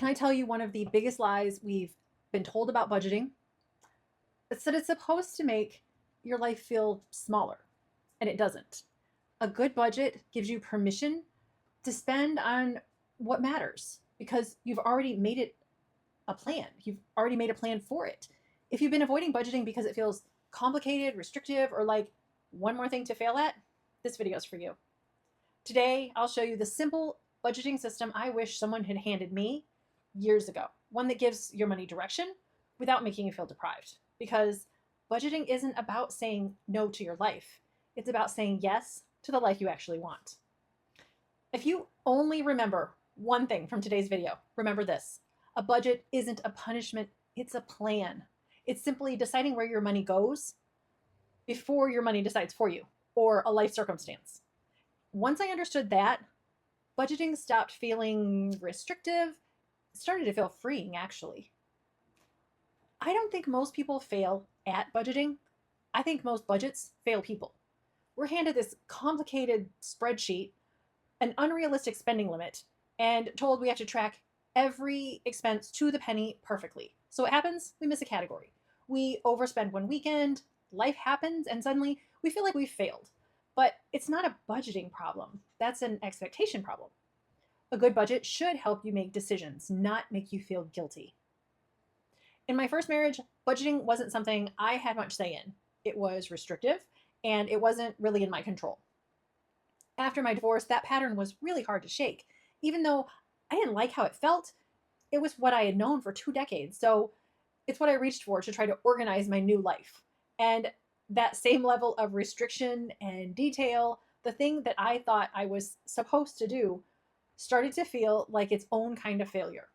Can I tell you one of the biggest lies we've been told about budgeting? It's that it's supposed to make your life feel smaller, and it doesn't. A good budget gives you permission to spend on what matters because you've already made it a plan. You've already made a plan for it. If you've been avoiding budgeting because it feels complicated, restrictive, or like one more thing to fail at, this video is for you. Today, I'll show you the simple budgeting system I wish someone had handed me years ago. One that gives your money direction without making you feel deprived. Because budgeting isn't about saying no to your life. It's about saying yes to the life you actually want. If you only remember one thing from today's video, remember this. A budget isn't a punishment, it's a plan. It's simply deciding where your money goes before your money decides for you, or a life circumstance. Once I understood that, budgeting stopped feeling restrictive, started to feel freeing, actually. I don't think most people fail at budgeting. I think most budgets fail people. We're handed this complicated spreadsheet, an unrealistic spending limit, and told we have to track every expense to the penny perfectly. So what happens? We miss a category. We overspend one weekend, life happens, and suddenly we feel like we've failed. But it's not a budgeting problem. That's an expectation problem. A good budget should help you make decisions, not make you feel guilty. In my first marriage, budgeting wasn't something I had much say in. It was restrictive, and it wasn't really in my control. After my divorce, that pattern was really hard to shake. Even though I didn't like how it felt, it was what I had known for 2 decades. So it's what I reached for to try to organize my new life. And that same level of restriction and detail, the thing that I thought I was supposed to do, started to feel like its own kind of failure.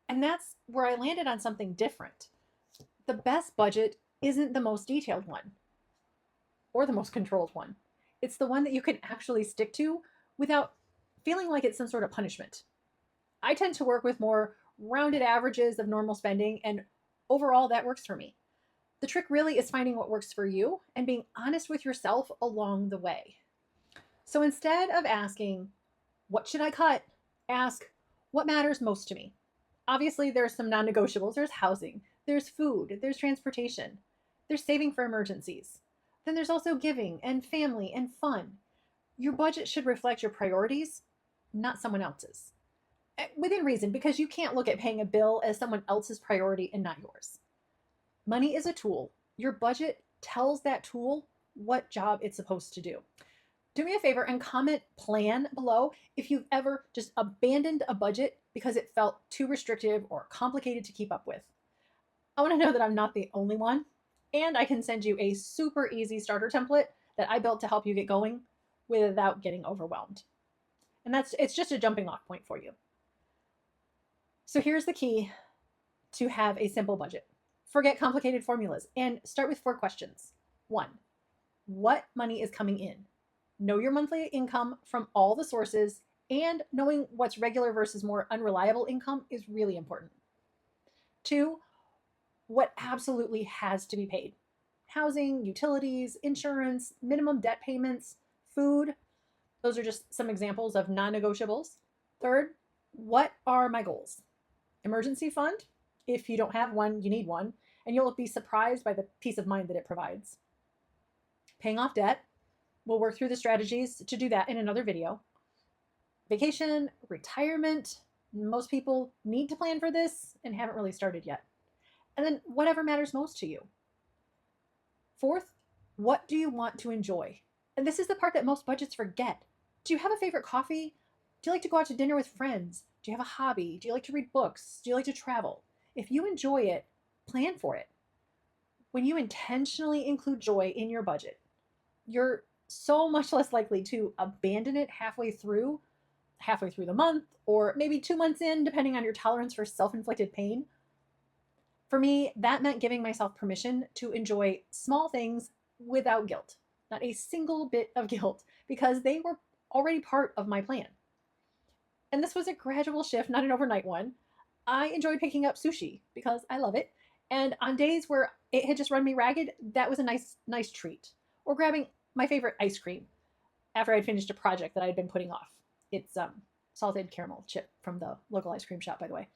And that's where I landed on something different. The best budget isn't the most detailed one or the most controlled one. It's the one that you can actually stick to without feeling like it's some sort of punishment. I tend to work with more rounded averages of normal spending, and overall that works for me. The trick really is finding what works for you and being honest with yourself along the way. So instead of asking, what should I cut? Ask, what matters most to me? Obviously, there's some non-negotiables. There's housing, there's food, there's transportation, there's saving for emergencies. Then there's also giving and family and fun. Your budget should reflect your priorities, not someone else's. Within reason, because you can't look at paying a bill as someone else's priority and not yours. Money is a tool. Your budget tells that tool what job it's supposed to do. Do me a favor and comment plan below if you've ever just abandoned a budget because it felt too restrictive or complicated to keep up with. I want to know that I'm not the only one, and I can send you a super easy starter template that I built to help you get going without getting overwhelmed. And it's just a jumping off point for you. So here's the key to have a simple budget. Forget complicated formulas and start with 4 questions. 1, what money is coming in? Know your monthly income from all the sources, and knowing what's regular versus more unreliable income is really important. 2, what absolutely has to be paid? Housing, utilities, insurance, minimum debt payments, food. Those are just some examples of non-negotiables. 3rd, what are my goals? Emergency fund. If you don't have one, you need one, and you'll be surprised by the peace of mind that it provides. Paying off debt. We'll work through the strategies to do that in another video. Vacation, retirement. Most people need to plan for this and haven't really started yet. And then whatever matters most to you. 4th, what do you want to enjoy? And this is the part that most budgets forget. Do you have a favorite coffee? Do you like to go out to dinner with friends? Do you have a hobby? Do you like to read books? Do you like to travel? If you enjoy it, plan for it. When you intentionally include joy in your budget, you're so much less likely to abandon it halfway through the month, or maybe 2 months in, depending on your tolerance for self-inflicted pain. For me, that meant giving myself permission to enjoy small things without guilt, not a single bit of guilt, because they were already part of my plan. And this was a gradual shift, not an overnight one. I enjoyed picking up sushi because I love it. And on days where it had just run me ragged, that was a nice treat. Or grabbing my favorite ice cream after I'd finished a project that I'd been putting off. It's salted caramel chip from the local ice cream shop, by the way.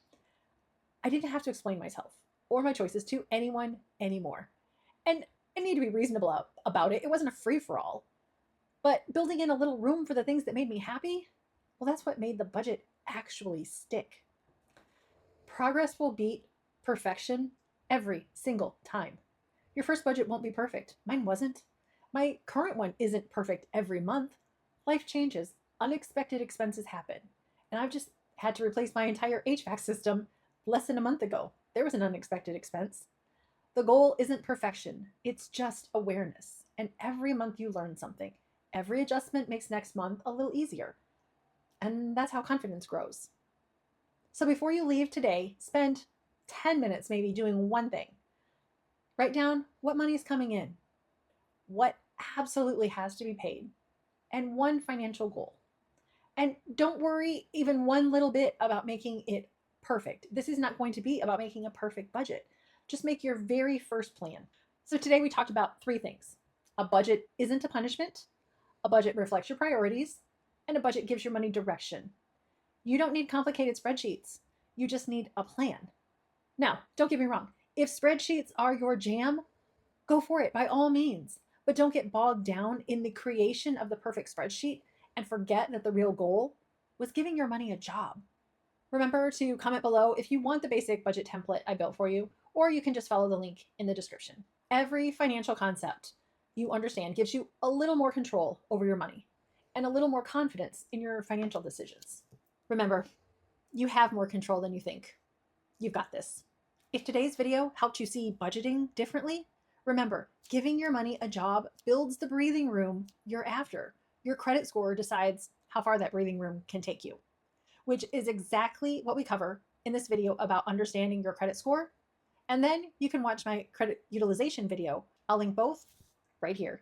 I didn't have to explain myself or my choices to anyone anymore. And I need to be reasonable about it. It wasn't a free for all. But building in a little room for the things that made me happy, well, that's what made the budget actually stick. Progress will beat perfection every single time. Your first budget won't be perfect. Mine wasn't. My current one isn't perfect every month. Life changes, unexpected expenses happen. And I've just had to replace my entire HVAC system less than a month ago. There was an unexpected expense. The goal isn't perfection, it's just awareness. And every month you learn something. Every adjustment makes next month a little easier. And that's how confidence grows. So before you leave today, spend 10 minutes maybe doing one thing. Write down what money is coming in, what absolutely has to be paid, and one financial goal. And don't worry even one little bit about making it perfect. This is not going to be about making a perfect budget. Just make your very first plan. So today we talked about 3 things. A budget isn't a punishment, a budget reflects your priorities, and a budget gives your money direction. You don't need complicated spreadsheets. You just need a plan. Now, don't get me wrong. If spreadsheets are your jam, go for it by all means. But don't get bogged down in the creation of the perfect spreadsheet and forget that the real goal was giving your money a job. Remember to comment below if you want the basic budget template I built for you, or you can just follow the link in the description. Every financial concept you understand gives you a little more control over your money and a little more confidence in your financial decisions. Remember, you have more control than you think. You've got this. If today's video helped you see budgeting differently, remember, giving your money a job builds the breathing room you're after. Your credit score decides how far that breathing room can take you, which is exactly what we cover in this video about understanding your credit score. And then you can watch my credit utilization video. I'll link both right here.